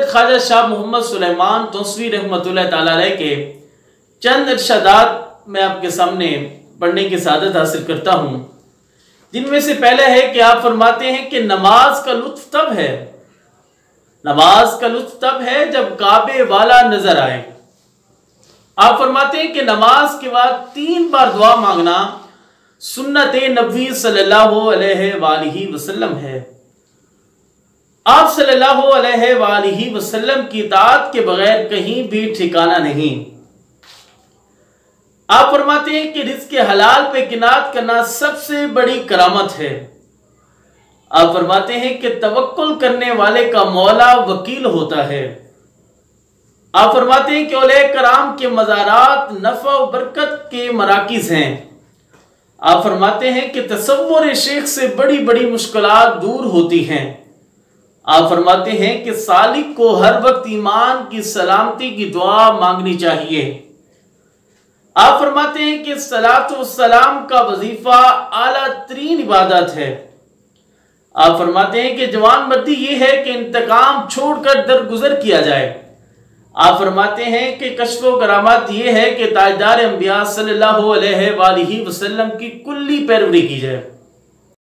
ख्वाजा शाह मोहम्मद सुलेमान तौसवी रहमतुल्लाह ताला अलैह के चंद इरशादात मैं आपके सामने पढ़ने की सआदत हासिल करता हूँ, जिनमें से पहले है कि आप फरमाते हैं कि नमाज का लुत्फ तब है, नमाज का लुत्फ तब है जब काबे वाला नजर आए। आप फरमाते हैं कि नमाज के बाद 3 बार दुआ मांगना सुन्नत नबी सल्लल्लाहु अलैहि वसल्लम है। आप सल्लल्लाहु अलैहि वसल्लम की इताअत के बगैर कहीं भी ठिकाना नहीं। आप फरमाते हैं कि रिज़्क़ हलाल पे किनात करना सबसे बड़ी करामत है। आप फरमाते हैं कि तवक्कुल करने वाले का मौला वकील होता है। आप फरमाते हैं कि औलिया कराम के मज़ारात नफ़ा व बरकत के मराकिज़ हैं। आप फरमाते हैं कि तसव्वुर शेख से बड़ी बड़ी मुश्किलात दूर होती हैं। आप फरमाते हैं कि सालिक को हर वक्त ईमान की सलामती की दुआ मांगनी चाहिए। आप फरमाते हैं कि सलात व सलाम का वजीफा आला तरीन इबादत है। आप फरमाते हैं कि जवान मर्दी ये है कि इंतकाम छोड़कर दरगुजर किया जाए। आप फरमाते हैं कि कश्फ़ो करामात ये है कि ताजदार अंबिया सल्लल्लाहु अलैहि वसल्लम की कुल्ली पैरवी की जाए।